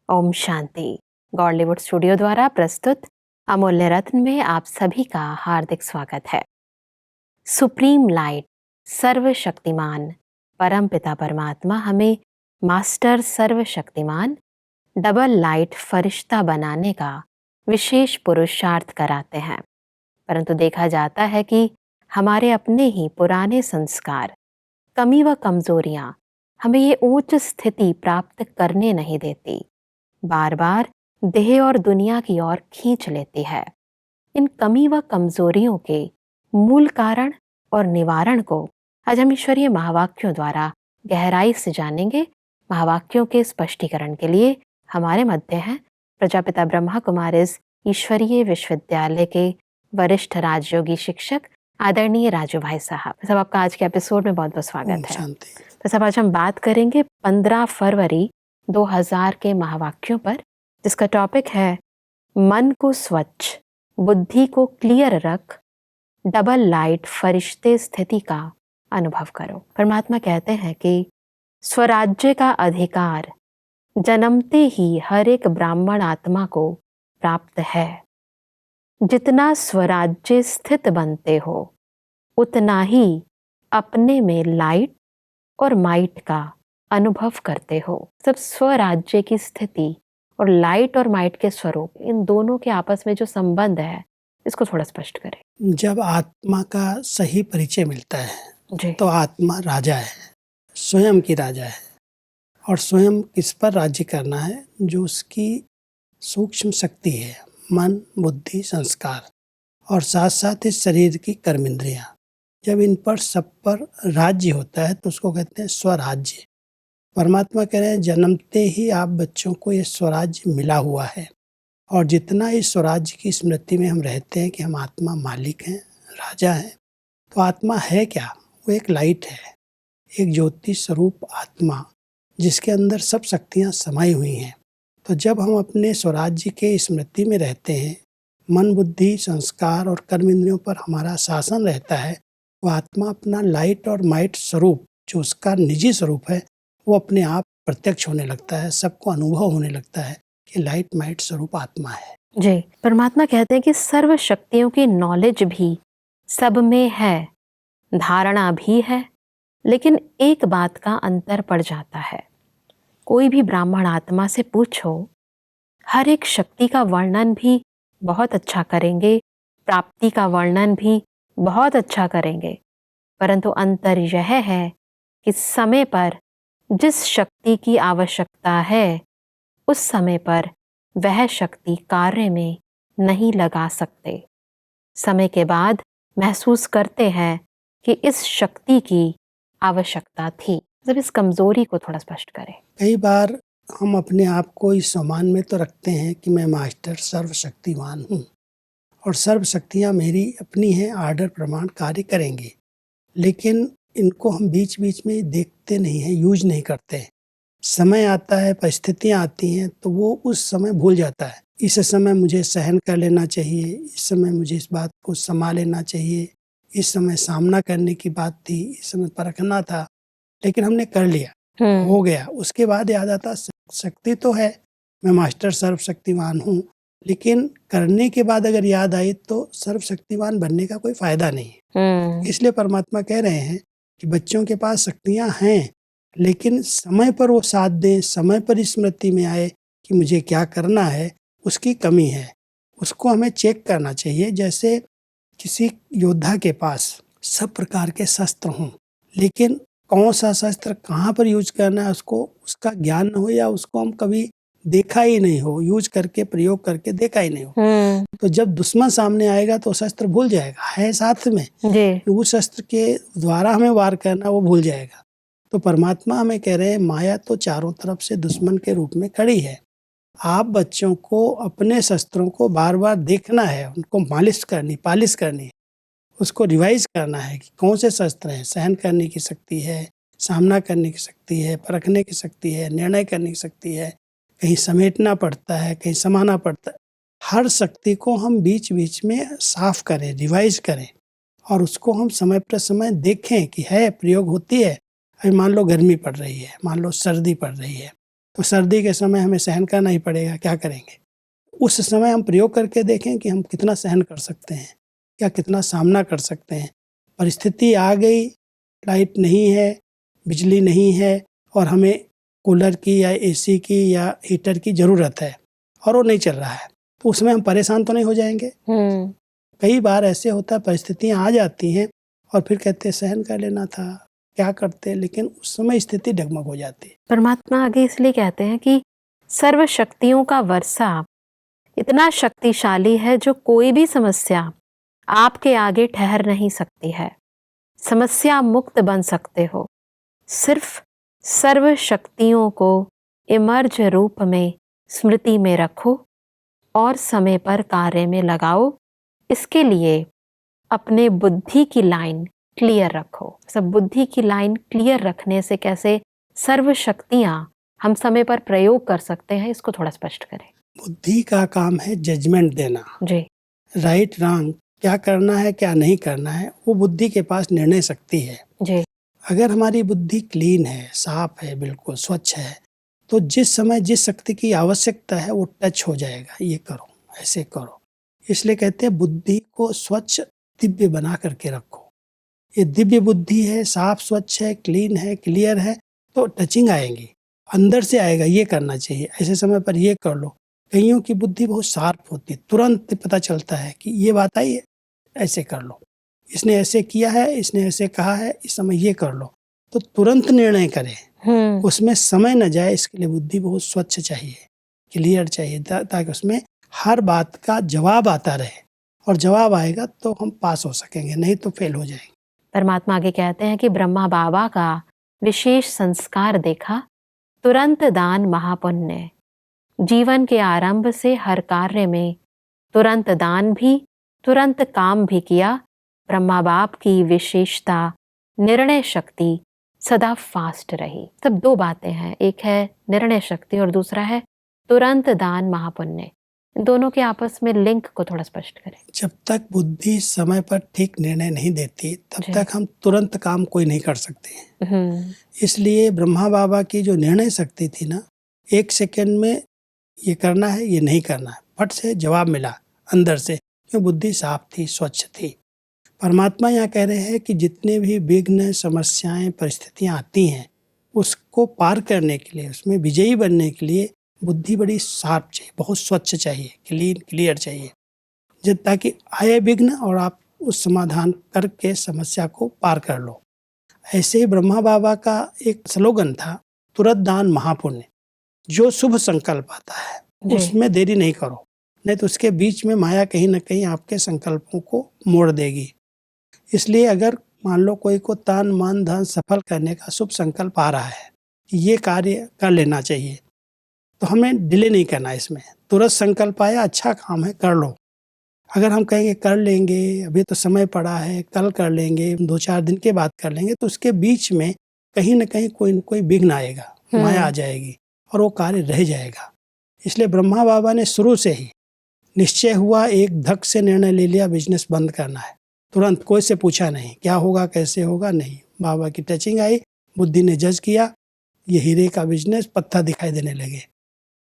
Om Shanti. Godlywood studio द्वारा प्रस्तुत अमूल्य रत्न में आप सभी का हार्दिक स्वागत है। सुप्रीम लाइट, सर्वशक्तिमान परमपिता परमात्मा हमें मास्टर सर्वशक्तिमान डबल लाइट फरिश्ता बनाने का विशेष पुरुषार्थ कराते हैं, परंतु देखा जाता है कि हमारे अपने ही पुराने संस्कार, कमी व कमजोरियां हमें ये उच्च स्थिति प्राप्त करने नहीं देती, बार बार देह और दुनिया की ओर खींच लेती है। इन कमी व कमजोरियों के मूल कारण और निवारण को आज हम ईश्वरीय महावाक्यों द्वारा गहराई से जानेंगे। महावाक्यों के स्पष्टीकरण के लिए हमारे मध्य हैं प्रजापिता ब्रह्मा कुमारीज ईश्वरीय विश्वविद्यालय के वरिष्ठ राजयोगी शिक्षक आदरणीय राजू भाई साहब। सब आपका आज के एपिसोड में बहुत बहुत स्वागत है। तो सब आज हम बात करेंगे 15 फरवरी 2000 के महावाक्यों पर, जिसका टॉपिक है मन को स्वच्छ, बुद्धि को क्लियर रख, डबल लाइट फरिश्ते स्थिति का अनुभव करो। परमात्मा कहते हैं कि स्वराज्य का अधिकार जन्मते ही हर एक ब्राह्मण आत्मा को प्राप्त है। जितना स्वराज्य स्थित बनते हो उतना ही अपने में लाइट और माइट का अनुभव करते हो। सब स्वराज्य की स्थिति और लाइट और माइट के स्वरूप, इन दोनों के आपस में जो संबंध है, इसको थोड़ा स्पष्ट करें। जब आत्मा का सही परिचय मिलता है तो आत्मा राजा है, स्वयं की राजा है। और स्वयं किस पर राज्य करना है? जो उसकी सूक्ष्म शक्ति है, मन, बुद्धि, संस्कार, और साथ साथ इस शरीर की कर्म इंद्रियां। जब इन पर सब पर राज्य होता है तो उसको कहते हैं स्वराज्य। परमात्मा कह रहे हैं जन्मते ही आप बच्चों को ये स्वराज्य मिला हुआ है, और जितना इस स्वराज्य की स्मृति में हम रहते हैं कि हम आत्मा मालिक हैं, राजा हैं, तो आत्मा है क्या? वो एक लाइट है, एक ज्योति स्वरूप आत्मा, जिसके अंदर सब शक्तियाँ समाई हुई हैं। तो जब हम अपने स्वराज्य के स्मृति में रहते हैं, मन, बुद्धि, संस्कार और कर्म इंद्रियों पर हमारा शासन रहता है, वो आत्मा अपना लाइट और माइट स्वरूप, जो उसका निजी स्वरूप है, वो अपने आप प्रत्यक्ष होने लगता है, सबको अनुभव होने लगता है कि लाइट माइट स्वरूप आत्मा है। जी, परमात्मा कहते हैं कि सर्व शक्तियों की नॉलेज भी सब में है, धारणा भी है, लेकिन एक बात का अंतर पड़ जाता है। कोई भी ब्राह्मण आत्मा से पूछो, हर एक शक्ति का वर्णन भी बहुत अच्छा करेंगे, प्राप्ति का वर्णन भी बहुत अच्छा करेंगे, परंतु अंतर यह है कि समय पर जिस शक्ति की आवश्यकता है, उस समय पर वह शक्ति कार्य में नहीं लगा सकते। समय के बाद महसूस करते हैं कि इस शक्ति की आवश्यकता थी। जब इस कमजोरी को थोड़ा स्पष्ट करें। कई बार हम अपने आप को इस सम्मान में तो रखते हैं कि मैं मास्टर सर्वशक्तिमान हूँ और सर्व शक्तियाँ मेरी अपनी हैं, आर्डर प्रमाण कार्य करेंगी, लेकिन इनको हम बीच बीच में देखते नहीं हैं, यूज नहीं करते हैं। समय आता है, परिस्थितियाँ आती हैं, तो वो उस समय भूल जाता है। इस समय मुझे सहन कर लेना चाहिए, इस समय मुझे इस बात को संभाल लेना चाहिए, इस समय सामना करने की बात थी, इस समय परखना था, लेकिन हमने कर लिया, हो गया। उसके बाद याद आता शक्ति तो है, मैं मास्टर सर्वशक्तिमान हूँ, लेकिन करने के बाद अगर याद आई तो सर्वशक्तिमान बनने का कोई फायदा नहीं है। इसलिए परमात्मा कह रहे हैं कि बच्चों के पास शक्तियाँ हैं, लेकिन समय पर वो साथ दें, समय पर स्मृति में आए कि मुझे क्या करना है, उसकी कमी है। उसको हमें चेक करना चाहिए। जैसे किसी योद्धा के पास सब प्रकार के शस्त्र हों, लेकिन कौन सा शस्त्र कहाँ पर यूज करना है उसको उसका ज्ञान न हो, या उसको हम कभी देखा ही नहीं हो, यूज करके प्रयोग करके देखा ही नहीं हो, तो जब दुश्मन सामने आएगा तो शस्त्र भूल जाएगा, है साथ में, उस शस्त्र के द्वारा हमें वार करना वो भूल जाएगा। तो परमात्मा हमें कह रहे हैं माया तो चारों तरफ से दुश्मन के रूप में खड़ी है। आप बच्चों को अपने शस्त्रों को बार बार देखना है, उनको पालिश करनी है, उसको रिवाइज करना है कि कौन से शस्त्र हैं। सहन करने की शक्ति है, सामना करने की शक्ति है, परखने की शक्ति है, निर्णय करने की शक्ति है, कहीं समेटना पड़ता है, कहीं समाना पड़ता है। हर शक्ति को हम बीच बीच में साफ करें, रिवाइज करें, और उसको हम समय पर समय देखें कि है, प्रयोग होती है। अभी मान लो गर्मी पड़ रही है, मान लो सर्दी पड़ रही है, तो सर्दी के समय हमें सहन करना ही पड़ेगा, क्या करेंगे? उस समय हम प्रयोग करके देखें कि हम कितना सहन कर सकते हैं या कितना सामना कर सकते हैं। परिस्थिति आ गई, लाइट नहीं है, बिजली नहीं है और हमें कूलर की या एसी की या हीटर की ज़रूरत है और वो नहीं चल रहा है, तो उसमें हम परेशान तो नहीं हो जाएंगे? कई बार ऐसे होता है, परिस्थितियाँ आ जाती हैं और फिर कहते हैं सहन कर लेना था, क्या करते, लेकिन उस समय स्थिति डगमग हो जाती है। परमात्मा आगे इसलिए कहते हैं कि सर्व शक्तियों का वर्षा इतना शक्तिशाली है जो कोई भी समस्या आपके आगे ठहर नहीं सकती है। समस्या मुक्त बन सकते हो। सिर्फ सर्व शक्तियों को इमर्ज रूप में स्मृति में रखो और समय पर कार्य में लगाओ। इसके लिए अपने बुद्धि की लाइन क्लियर रखो। सब बुद्धि की लाइन क्लियर रखने से कैसे सर्व शक्तियां हम समय पर प्रयोग कर सकते हैं, इसको थोड़ा स्पष्ट करें। बुद्धि का काम है जजमेंट देना, जी राइट रॉन्ग, क्या करना है क्या नहीं करना है, वो बुद्धि के पास निर्णय शक्ति है। जी अगर हमारी बुद्धि क्लीन है, साफ है, बिल्कुल स्वच्छ है, तो जिस समय जिस शक्ति की आवश्यकता है वो टच हो जाएगा, ये करो, ऐसे करो। इसलिए कहते हैं बुद्धि को स्वच्छ दिव्य बना करके रखो। ये दिव्य बुद्धि है, साफ स्वच्छ है, क्लीन है, क्लियर है, तो टचिंग आएंगी, अंदर से आएगा, ये करना चाहिए, ऐसे समय पर ये कर लो। कईयों की बुद्धि बहुत शार्प होती है, तुरंत पता चलता है कि ये बात आई है, ऐसे कर लो, इसने ऐसे किया है, इसने ऐसे कहा है, इस समय ये कर लो, तो तुरंत निर्णय करें, उसमें समय न जाए। इसके लिए बुद्धि बहुत स्वच्छ चाहिए, क्लियर चाहिए, ताकि उसमें हर बात का जवाब आता रहे, और जवाब आएगा तो हम पास हो सकेंगे, नहीं तो फेल हो जाएंगे। परमात्मा आगे कहते हैं कि ब्रह्मा बाबा का विशेष संस्कार देखा, तुरंत दान महापुण्य। जीवन के आरंभ से हर कार्य में तुरंत दान भी, तुरंत काम भी किया। ब्रह्मा बाप की विशेषता निर्णय शक्ति सदा फास्ट रही। सब दो बातें हैं, एक है निर्णय शक्ति और दूसरा है तुरंत दान महापुण्य। दोनों के आपस में लिंक को थोड़ा स्पष्ट करें। जब तक बुद्धि समय पर ठीक निर्णय नहीं देती, तब तक हम तुरंत काम कोई नहीं कर सकते। इसलिए ब्रह्मा बाबा की जो निर्णय शक्ति थी ना, 1 सेकंड में ये करना है, ये नहीं करना है, फट से जवाब मिला अंदर से, क्यों? बुद्धि साफ थी, स्वच्छ थी। परमात्मा यहाँ कह रहे हैं कि जितने भी विघ्न, समस्याएं, परिस्थितियां आती हैं, उसको पार करने के लिए, उसमें विजयी बनने के लिए बुद्धि बड़ी शार्प चाहिए, बहुत स्वच्छ चाहिए, क्लीन क्लियर चाहिए, ताकि आए विघ्न और आप उस समाधान करके समस्या को पार कर लो। ऐसे ही ब्रह्मा बाबा का एक स्लोगन था, तुरंत दान महापुण्य। जो शुभ संकल्प आता है उसमें देरी नहीं करो, नहीं तो उसके बीच में माया कहीं ना कहीं आपके संकल्पों को मोड़ देगी। इसलिए अगर मान लो कोई को तन मन धन सफल करने का शुभ संकल्प आ रहा है कि ये कार्य कर लेना चाहिए, तो हमें डिले नहीं करना। इसमें तुरंत संकल्प आया, अच्छा काम है, कर लो। अगर हम कहेंगे कर लेंगे, अभी तो समय पड़ा है, कल कर लेंगे, 2-4 दिन के बाद कर लेंगे, तो उसके बीच में कहीं ना कहीं कोई न कोई विघ्न आएगा, माया आ जाएगी और वो कार्य रह जाएगा। इसलिए ब्रह्मा बाबा ने शुरू से ही निश्चय हुआ, एक धक से निर्णय ले लिया, बिजनेस बंद करना है। तुरंत, कोई से पूछा नहीं क्या होगा कैसे होगा, नहीं। बाबा की टचिंग आई, बुद्धि ने जज किया, ये हीरे का बिजनेस, पत्थर दिखाई देने लगे,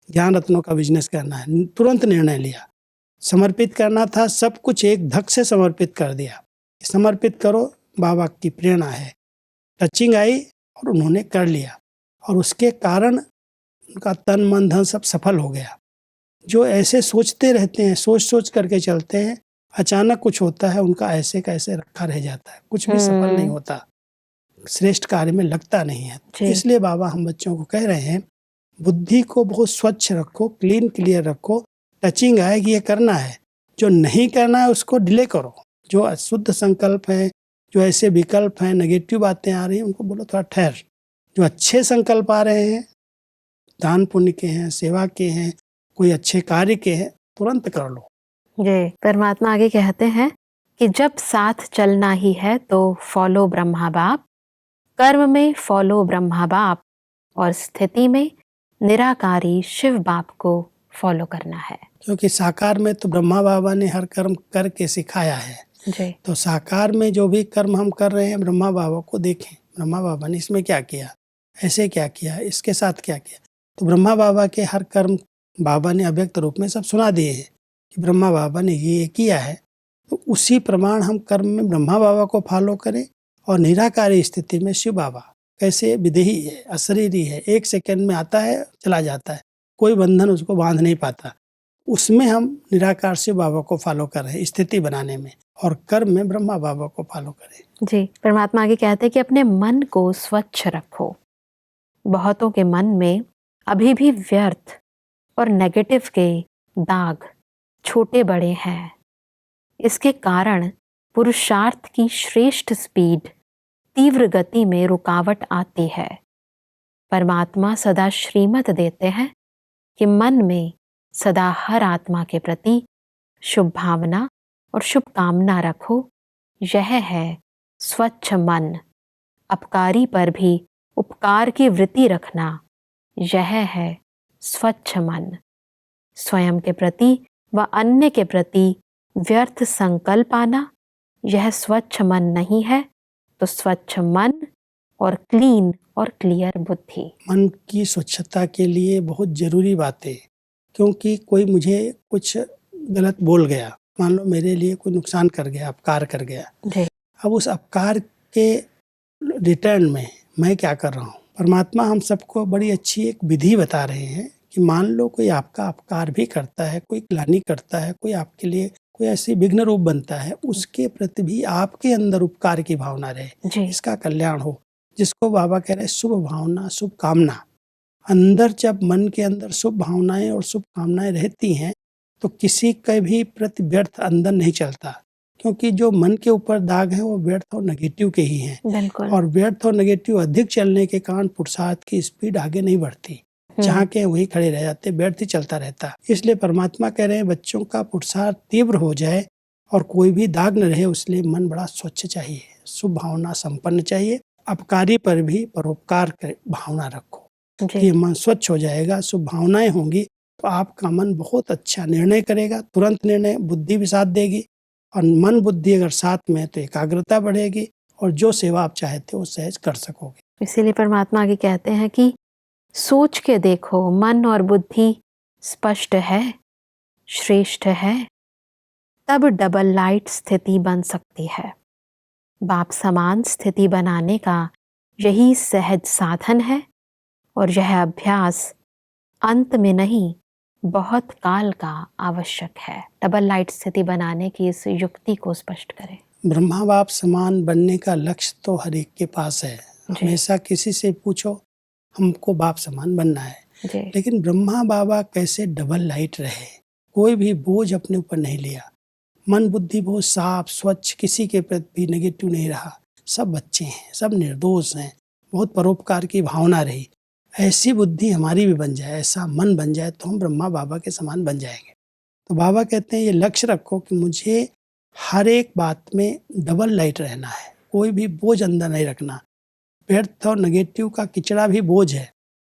ज्ञान रत्नों का बिजनेस करना है, तुरंत निर्णय लिया। समर्पित करना था, सब कुछ एक धक से समर्पित कर दिया, समर्पित करो, बाबा की प्रेरणा है। टचिंग आई और उन्होंने कर लिया, और उसके कारण उनका तन मन धन सब सफल हो गया। जो ऐसे सोचते रहते हैं, सोच सोच करके चलते हैं, अचानक कुछ होता है, उनका ऐसे का ऐसे रखा रह जाता है, कुछ भी सफल नहीं होता, श्रेष्ठ कार्य में लगता नहीं है। इसलिए बाबा हम बच्चों को कह रहे हैं, बुद्धि को बहुत स्वच्छ रखो, क्लीन क्लियर रखो। टचिंग आए कि ये करना है, जो नहीं करना है उसको डिले करो। जो अशुद्ध संकल्प है, जो ऐसे विकल्प हैं, नेगेटिव बातें आ रही हैं, उनको बोलो थोड़ा ठहर। जो अच्छे संकल्प आ रहे हैं, दान पुण्य के हैं, सेवा के हैं, कोई अच्छे कार्य के हैं, तुरंत कर लो। जी, परमात्मा आगे कहते हैं कि जब साथ चलना ही है तो फॉलो ब्रह्मा बाप, कर्म में फॉलो ब्रह्मा बाप, और स्थिति में निराकारी शिव बाप को फॉलो करना है। क्योंकि साकार में तो ब्रह्मा बाबा ने हर कर्म करके सिखाया है जी। तो साकार में जो भी कर्म हम कर रहे हैं, ब्रह्मा बाबा को देखें, ब्रह्मा बाबा ने इसमें क्या किया, ऐसे क्या किया, इसके साथ क्या किया, तो ब्रह्मा बाबा के हर कर्म बाबा ने अव्यक्त रूप में सब सुना दिए हैं कि ब्रह्मा बाबा ने ये किया है। तो उसी प्रमाण हम कर्म में ब्रह्मा बाबा को फॉलो करें और निराकारी स्थिति में शिव बाबा कैसे विदेही है, अशरीरी है, 1 सेकंड में आता है चला जाता है, कोई बंधन उसको बांध नहीं पाता, उसमें हम निराकार शिव बाबा को फॉलो कर रहे हैं स्थिति बनाने में, और कर्म में ब्रह्मा बाबा को फॉलो करें। जी, परमात्मा आगे कहते हैं कि अपने मन को स्वच्छ रखो। बहुतों के मन में अभी भी व्यर्थ और नेगेटिव के दाग छोटे बड़े हैं। इसके कारण पुरुषार्थ की श्रेष्ठ स्पीड, तीव्र गति में रुकावट आती है। परमात्मा सदा श्रीमत देते हैं कि मन में सदा हर आत्मा के प्रति शुभ भावना और शुभकामना रखो। यह है स्वच्छ मन। अपकारी पर भी उपकार की वृत्ति रखना, यह है स्वच्छ मन। स्वयं के प्रति व अन्य के प्रति व्यर्थ संकल्प आना, यह स्वच्छ मन नहीं है। तो स्वच्छ मन और क्लीन और क्लियर बुद्धि। मन की स्वच्छता के लिए बहुत जरूरी बात है, क्योंकि कोई मुझे कुछ गलत बोल गया, मान लो मेरे लिए कोई नुकसान कर गया, अपकार कर गया, जी। अब उस अपकार के रिटर्न में मैं क्या कर रहा हूँ। परमात्मा हम सबको बड़ी अच्छी एक विधि बता रहे हैं कि मान लो कोई आपका अपकार भी करता है, कोई ग्लानि करता है, कोई आपके लिए कोई ऐसी विघ्न रूप बनता है, उसके प्रति भी आपके अंदर उपकार की भावना रहे, इसका कल्याण हो, जिसको बाबा कह रहे हैं शुभ भावना शुभ कामना। अंदर जब मन के अंदर शुभ भावनाएं और शुभ कामनाएं रहती हैं तो किसी के भी प्रति व्यर्थ अंदर नहीं चलता, क्योंकि जो मन के ऊपर दाग है वो व्यर्थ और नेगेटिव के ही हैं। बिल्कुल। और व्यर्थ और नेगेटिव अधिक चलने के कारण पुरुषार्थ की स्पीड आगे नहीं बढ़ती, जहाँ के वही खड़े रह जाते, व्यर्थ ही चलता रहता। इसलिए परमात्मा कह रहे हैं बच्चों का पुरुषार्थ तीव्र हो जाए और कोई भी दाग न रहे, उसलिए मन बड़ा स्वच्छ चाहिए, शुभ भावना संपन्न चाहिए। अपकारी पर भी परोपकार भावना रखो, कि मन स्वच्छ हो जाएगा, शुभ भावनाएं होंगी तो आपका मन बहुत अच्छा निर्णय करेगा, तुरंत निर्णय, बुद्धि भी साथ देगी, और मन बुद्धि अगर साथ में तो एकाग्रता बढ़ेगी और जो सेवा आप चाहते हो सहज कर सकोगे। इसीलिए परमात्मा आगे कहते हैं कि सोच के देखो, मन और बुद्धि स्पष्ट है, श्रेष्ठ है, तब डबल लाइट स्थिति बन सकती है। बाप समान स्थिति बनाने का यही सहज साधन है, और यह अभ्यास अंत में नहीं बहुत काल का आवश्यक है। डबल लाइट स्थिति बनाने की इस युक्ति को स्पष्ट करें। ब्रह्मा बाप समान बनने का लक्ष्य तो हर एक के पास है। हमेशा किसी से पूछो हमको बाप समान बनना है, लेकिन ब्रह्मा बाबा कैसे डबल लाइट रहे, कोई भी बोझ अपने ऊपर नहीं लिया, मन बुद्धि बहुत साफ स्वच्छ, किसी के प्रति भी नेगेटिव नहीं रहा, सब बच्चे हैं, सब निर्दोष हैं, बहुत परोपकार की भावना रही। ऐसी बुद्धि हमारी भी बन जाए, ऐसा मन बन जाए तो हम ब्रह्मा बाबा के समान बन जाएंगे। तो बाबा कहते हैं ये लक्ष्य रखो कि मुझे हर एक बात में डबल लाइट रहना है, कोई भी बोझ अंदर नहीं रखना। व्यर्थ और नेगेटिव का किचड़ा भी बोझ है,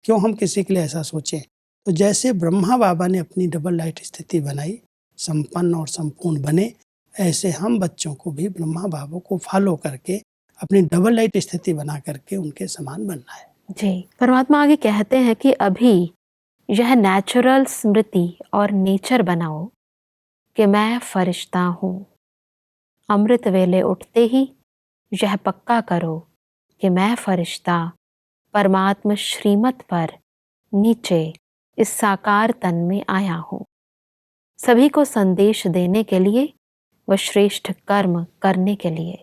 क्यों हम किसी के लिए ऐसा सोचें। तो जैसे ब्रह्मा बाबा ने अपनी डबल लाइट स्थिति बनाई, संपन्न और संपूर्ण बने, ऐसे हम बच्चों को भी ब्रह्मा बाबा को फॉलो करके अपनी डबल लाइट स्थिति बना करके उनके समान बनना है। जी, परमात्मा आगे कहते हैं कि अभी यह नेचुरल स्मृति और नेचर बनाओ कि मैं फरिश्ता हूँ। अमृत वेले उठते ही यह पक्का करो कि मैं फरिश्ता परमात्मा श्रीमत पर नीचे इस साकार तन में आया हूँ, सभी को संदेश देने के लिए व श्रेष्ठ कर्म करने के लिए।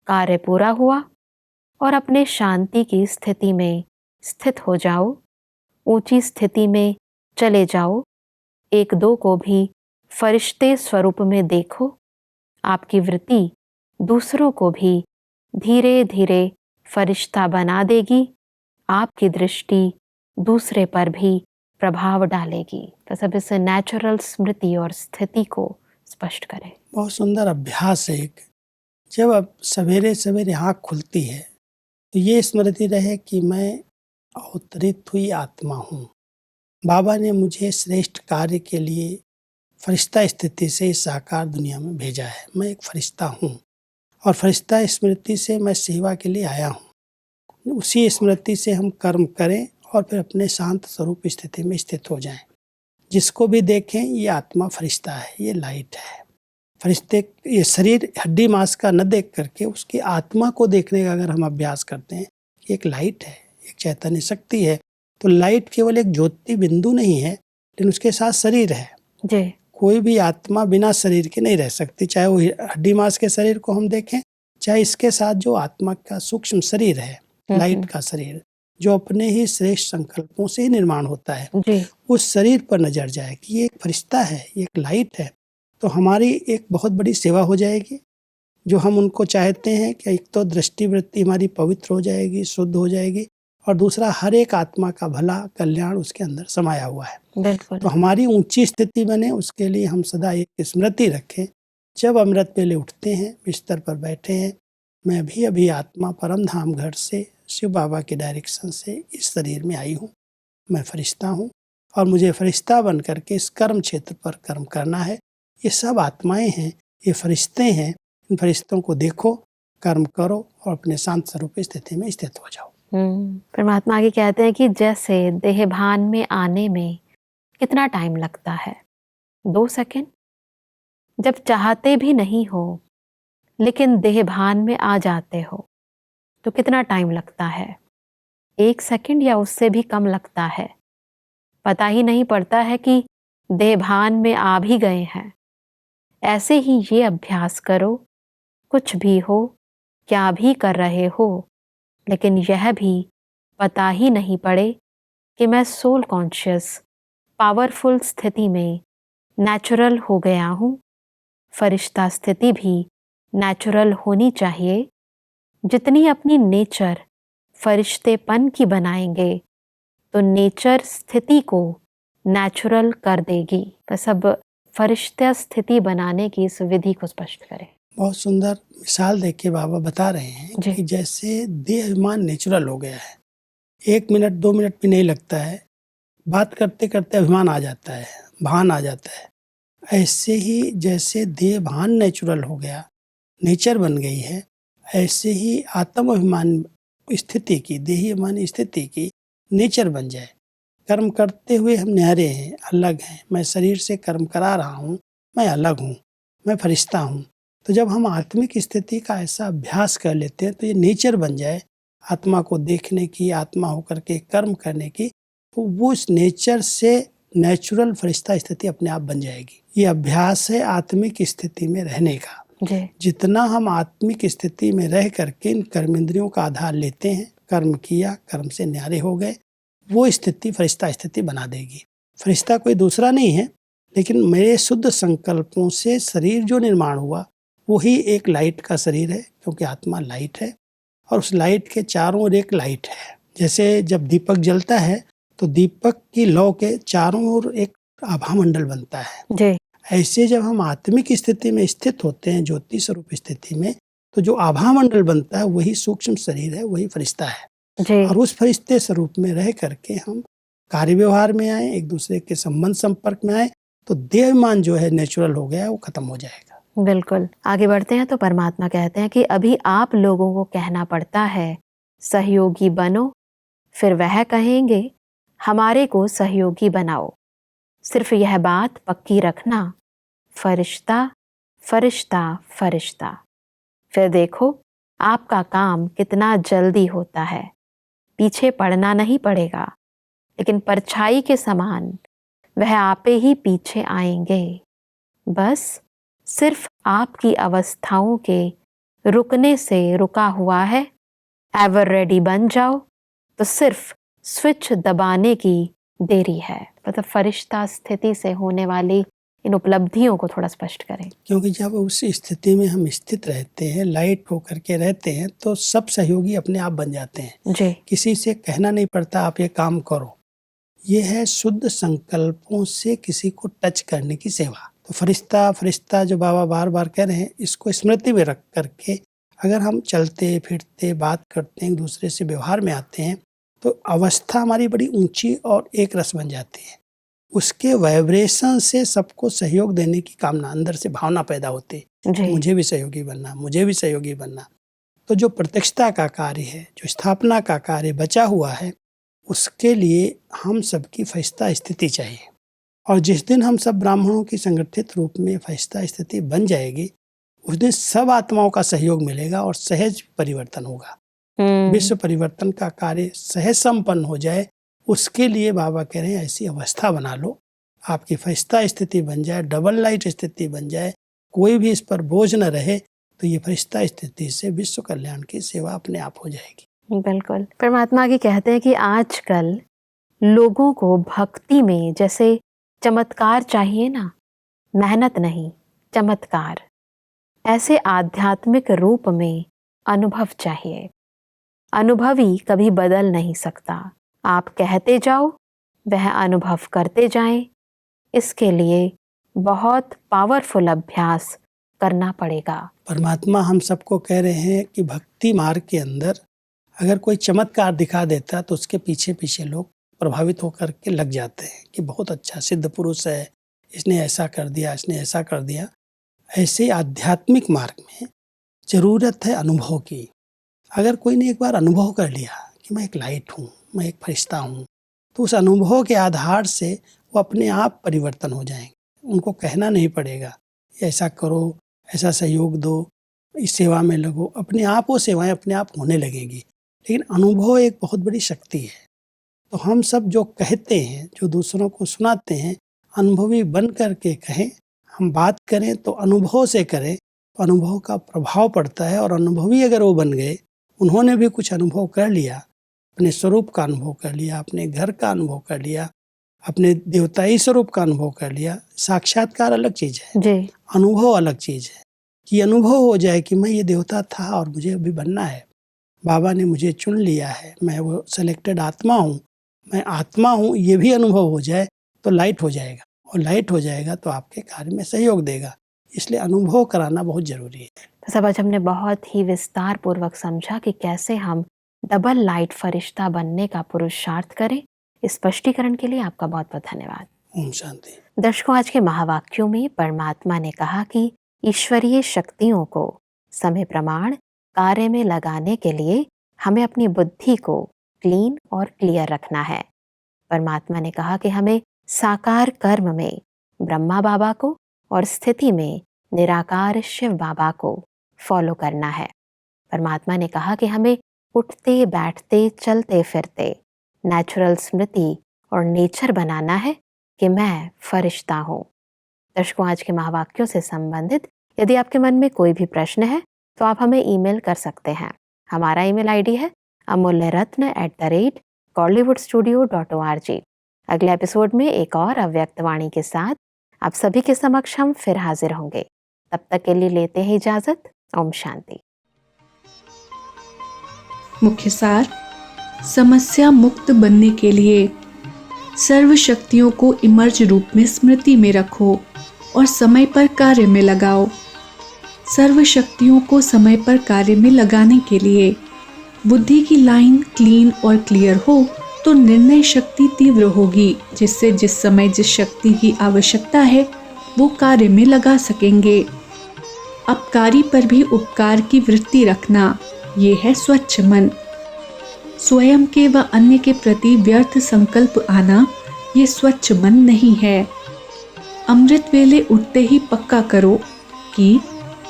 कार्य पूरा हुआ और अपने शांति की स्थिति में स्थित हो जाओ, ऊंची स्थिति में चले जाओ। एक दो को भी फरिश्ते स्वरूप में देखो। आपकी वृत्ति दूसरों को भी धीरे धीरे फरिश्ता बना देगी, आपकी दृष्टि दूसरे पर भी प्रभाव डालेगी। तो सब इस नेचुरल स्मृति और स्थिति को स्पष्ट करें। बहुत सुंदर अभ्यास है एक। जब अब सवेरे सवेरे आँख खुलती है तो ये स्मृति रहे कि मैं अवतरित हुई आत्मा हूँ। बाबा ने मुझे श्रेष्ठ कार्य के लिए फरिश्ता स्थिति से इस साकार दुनिया में भेजा है। मैं एक फरिश्ता हूँ और फरिश्ता स्मृति से मैं सेवा के लिए आया हूँ। उसी स्मृति से हम कर्म करें और फिर अपने शांत स्वरूप स्थिति में स्थित हो जाएं। जिसको भी देखें ये आत्मा फरिश्ता है, ये लाइट है। फरिश्ते ये शरीर हड्डी मांस का न देख करके उसकी आत्मा को देखने का अगर हम अभ्यास करते हैं कि एक लाइट है, एक चैतन्य शक्ति है, तो लाइट केवल एक ज्योति बिंदु नहीं है, लेकिन उसके साथ शरीर है जी। कोई भी आत्मा बिना शरीर के नहीं रह सकती, चाहे वो हड्डी मांस के शरीर को हम देखें, चाहे इसके साथ जो आत्मा का सूक्ष्म शरीर है, लाइट का शरीर, जो अपने ही श्रेष्ठ संकल्पों से ही निर्माण होता है, जी। उस शरीर पर नजर जाए कि ये एक फरिश्ता है, ये एक लाइट है, तो हमारी एक बहुत बड़ी सेवा हो जाएगी। जो हम उनको चाहते हैं कि एक तो दृष्टि वृत्ति हमारी पवित्र हो जाएगी, शुद्ध हो जाएगी, और दूसरा हर एक आत्मा का भला कल्याण उसके अंदर समाया हुआ है। बिल्कुल। तो हमारी ऊंची स्थिति बने उसके लिए हम सदा एक स्मृति रखें, जब अमृत वेले उठते हैं, बिस्तर पर बैठे हैं, मैं भी अभी आत्मा परम धाम घर से शिव बाबा के डायरेक्शन से इस शरीर में आई हूँ, मैं फरिश्ता हूँ और मुझे फरिश्ता बन करके इस कर्म क्षेत्र पर कर्म करना है। ये सब आत्माएं हैं, ये फरिश्ते हैं, इन फरिश्तों को देखो, कर्म करो और अपने शांत स्वरूप स्थिति में स्थित हो जाओ। परमात्मा आगे कहते हैं कि जैसे देह भान में आने में कितना टाइम लगता है, 2 सेकंड। जब चाहते भी नहीं हो लेकिन देह भान में आ जाते हो तो कितना टाइम लगता है, 1 सेकंड या उससे भी कम लगता है। पता ही नहीं पड़ता है कि देह भान में आ भी गए हैं। ऐसे ही ये अभ्यास करो, कुछ भी हो, क्या भी कर रहे हो, लेकिन यह भी पता ही नहीं पड़े कि मैं सोल कॉन्शियस पावरफुल स्थिति में नेचुरल हो गया हूँ। फरिश्ता स्थिति भी नेचुरल होनी चाहिए। जितनी अपनी नेचर फरिश्तेपन की बनाएंगे तो नेचर स्थिति को नेचुरल कर देगी। बस अब फरिश्ता स्थिति बनाने की इस विधि को स्पष्ट करें। बहुत सुंदर मिसाल देके बाबा बता रहे हैं जी। कि जैसे देह अभिमान नेचुरल हो गया है, 1 मिनट 2 मिनट भी नहीं लगता है, बात करते करते अभिमान आ जाता है, भान आ जाता है। ऐसे ही जैसे देह भान नेचुरल हो गया, नेचर बन गई है, ऐसे ही आत्म अभिमान स्थिति की, देही अभिमान स्थिति की नेचर बन जाए। कर्म करते हुए हम न्यारे हैं, अलग हैं, मैं शरीर से कर्म करा रहा हूँ, मैं अलग हूँ, मैं फरिश्ता हूँ। तो जब हम आत्मिक स्थिति का ऐसा अभ्यास कर लेते हैं तो ये नेचर बन जाए आत्मा को देखने की, आत्मा होकर के कर्म करने की, तो वो इस नेचर से नेचुरल फरिश्ता स्थिति अपने आप बन जाएगी। ये अभ्यास है आत्मिक स्थिति में रहने का। जी। जितना हम आत्मिक स्थिति में रह करके इन कर्मेंद्रियों का आधार लेते हैं, कर्म किया, कर्म से न्यारे हो गए, वो स्थिति फरिश्ता स्थिति बना देगी। फरिश्ता कोई दूसरा नहीं है, लेकिन मेरे शुद्ध संकल्पों से शरीर जो निर्माण हुआ वही एक लाइट का शरीर है, क्योंकि आत्मा लाइट है और उस लाइट के चारों ओर एक लाइट है। जैसे जब दीपक जलता है तो दीपक की लौ के चारों ओर एक आभा मंडल बनता है। जी। ऐसे जब हम आत्मिक स्थिति में स्थित होते हैं, ज्योति स्वरूप स्थिति में, तो जो आभा मंडल बनता है वही सूक्ष्म शरीर है, वही फरिश्ता है। जी। और उस फरिश्ते स्वरूप में रह करके हम कार्य व्यवहार में आए, एक दूसरे के संबंध संपर्क में आए, तो देहमान जो है नेचुरल हो गया है, वो खत्म हो जाएगा। बिल्कुल। आगे बढ़ते हैं तो परमात्मा कहते हैं कि अभी आप लोगों को कहना पड़ता है सहयोगी बनो, फिर वह कहेंगे हमारे को सहयोगी बनाओ। सिर्फ यह बात पक्की रखना, फरिश्ता फरिश्ता फरिश्ता। फिर देखो आपका काम कितना जल्दी होता है। पीछे पड़ना नहीं पड़ेगा, लेकिन परछाई के समान वह आपे ही पीछे आएंगे। बस सिर्फ आपकी अवस्थाओं के रुकने से रुका हुआ है। एवर रेडी बन जाओ तो सिर्फ स्विच दबाने की देरी है। मतलब फरिश्ता स्थिति से होने वाली इन उपलब्धियों को थोड़ा स्पष्ट करें। क्योंकि जब उस स्थिति में हम स्थित रहते हैं, लाइट होकर के रहते हैं, तो सब सहयोगी अपने आप बन जाते हैं। जी। किसी से कहना नहीं पड़ता आप ये काम करो। ये है शुद्ध संकल्पों से किसी को टच करने की सेवा। तो फरिश्ता फरिश्ता जो बाबा बार बार कह रहे हैं, इसको स्मृति में रख करके अगर हम चलते फिरते बात करते हैं, एक दूसरे से व्यवहार में आते हैं, तो अवस्था हमारी बड़ी ऊंची और एक रस बन जाती है। उसके वाइब्रेशन से सबको सहयोग देने की कामना, अंदर से भावना पैदा होती है, मुझे भी सहयोगी बनना, मुझे भी सहयोगी बनना। तो जो प्रत्यक्षता का कार्य है, जो स्थापना का कार्य बचा हुआ है, उसके लिए हम सबकी फरिश्ता स्थिति चाहिए। और जिस दिन हम सब ब्राह्मणों की संगठित रूप में फरिश्ता स्थिति बन जाएगी, उस दिन सब आत्माओं का सहयोग मिलेगा और सहज परिवर्तन होगा। विश्व परिवर्तन का कार्य सहज संपन्न हो जाए, उसके लिए बाबा कह रहे हैं ऐसी अवस्था बना लो, आपकी फरिश्ता स्थिति बन जाए, डबल लाइट स्थिति बन जाए, कोई भी इस पर बोझ न रहे, तो ये फरिश्ता स्थिति से विश्व कल्याण की सेवा अपने आप हो जाएगी। बिल्कुल। परमात्मा आगे कहते हैं कि आजकल लोगों को भक्ति में जैसे चमत्कार चाहिए ना, मेहनत नहीं, चमत्कार। ऐसे आध्यात्मिक रूप में अनुभव चाहिए। अनुभवी कभी बदल नहीं सकता। आप कहते जाओ, वह अनुभव करते जाएं। इसके लिए बहुत पावरफुल अभ्यास करना पड़ेगा। परमात्मा हम सबको कह रहे हैं कि भक्ति मार्ग के अंदर अगर कोई चमत्कार दिखा देता तो उसके पीछे पीछे लोग प्रभावित होकर के लग जाते हैं कि बहुत अच्छा सिद्ध पुरुष है, इसने ऐसा कर दिया, इसने ऐसा कर दिया। ऐसे आध्यात्मिक मार्ग में ज़रूरत है अनुभव की। अगर कोई ने एक बार अनुभव कर लिया कि मैं एक लाइट हूँ, मैं एक फरिश्ता हूँ, तो उस अनुभव के आधार से वो अपने आप परिवर्तन हो जाएंगे। उनको कहना नहीं पड़ेगा ऐसा करो, ऐसा सहयोग दो, इस सेवा में लगो, अपने आप वो सेवाएं अपने आप होने लगेंगी। लेकिन अनुभव एक बहुत बड़ी शक्ति है। तो हम सब जो कहते हैं, जो दूसरों को सुनाते हैं, अनुभवी बन करके कहें। हम बात करें तो अनुभव से करें, तो अनुभव का प्रभाव पड़ता है। और अनुभवी अगर वो बन गए, उन्होंने भी कुछ अनुभव कर लिया, अपने स्वरूप का अनुभव कर लिया, अपने घर का अनुभव कर लिया, अपने देवताई स्वरूप का अनुभव कर लिया। साक्षात्कार अलग चीज़ है जी। अनुभव अलग चीज़ है। कि अनुभव हो जाए कि मैं ये देवता था और मुझे अभी बनना है, बाबा ने मुझे चुन लिया है, मैं वो सेलेक्टेड आत्मा हूँ, मैं आत्मा हूँ, ये भी अनुभव हो जाए तो लाइट हो जाएगा। और लाइट हो जाएगा तो आपके कार्य में सहयोग देगा। इसलिए अनुभव कराना बहुत ज़रूरी है। तो सब आज हमने बहुत ही विस्तार पूर्वक समझा कि कैसे हम डबल लाइट फरिश्ता बनने का पुरुषार्थ करें। इस स्पष्टीकरण के लिए आपका बहुत बहुत धन्यवाद। ओम शांति। दर्शकों, आज के महावाक्यों में परमात्मा ने कहा कि ईश्वरीय शक्तियों को समय प्रमाण कार्य में लगाने के लिए हमें अपनी बुद्धि को क्लीन और क्लियर रखना है। परमात्मा ने कहा कि हमें साकार कर्म में ब्रह्मा बाबा को और स्थिति में निराकार शिव बाबा को फॉलो करना है। परमात्मा ने कहा कि हमें उठते बैठते चलते फिरते नेचुरल स्मृति और नेचर बनाना है कि मैं फरिश्ता हूँ। दर्शकों, आज के महावाक्यों से संबंधित यदि आपके मन में कोई भी प्रश्न है तो आप हमें ईमेल कर सकते हैं। हमारा ईमेल आईडी है amulyaratna@gollywoodstudio.org। अगले एपिसोड में एक और अव्यक्त वाणी के साथ आप सभी के समक्ष हम फिर हाजिर होंगे। तब तक के लिए लेते हैं इजाजत। ओम शांति। मुख्य सार, समस्या मुक्त बनने के लिए सर्व शक्तियों को इमर्ज रूप में स्मृति में रखो और समय पर कार्य में लगाओ। सर्व शक्तियों को समय पर कार्य में लगाने के लिए बुद्धि की लाइन क्लीन और क्लियर हो तो निर्णय शक्ति तीव्र होगी, जिससे जिस समय जिस शक्ति की आवश्यकता है वो कार्य में लगा सकेंगे। अपकारी पर भी उपकार की वृत्ति रखना, ये है स्वच्छ मन। स्वयं के व अन्य के प्रति व्यर्थ संकल्प आना, ये स्वच्छ मन नहीं है। अमृत वेले उठते ही पक्का करो कि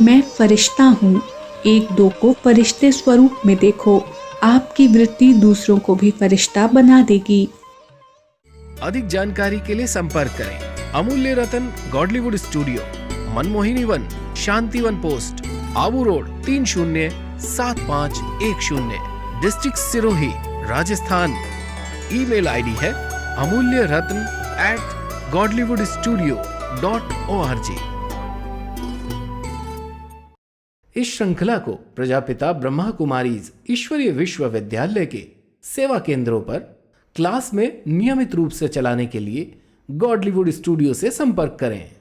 मैं फरिश्ता हूँ। एक दो को फरिश्ते स्वरूप में देखो, आपकी वृत्ति दूसरों को भी फरिश्ता बना देगी। अधिक जानकारी के लिए संपर्क करें Amulya Ratan Godlywood studio, Manmohini Van, Shantivan post, Abu road 307510, district Sirohi, Rajasthan. Email ID है amulyaratn@godlywoodstudio.org। इस श्रृंखला को प्रजापिता ब्रह्मा कुमारीज ईश्वरीय विश्वविद्यालय के सेवा केंद्रों पर क्लास में नियमित रूप से चलाने के लिए गॉडलीवुड स्टूडियो से संपर्क करें।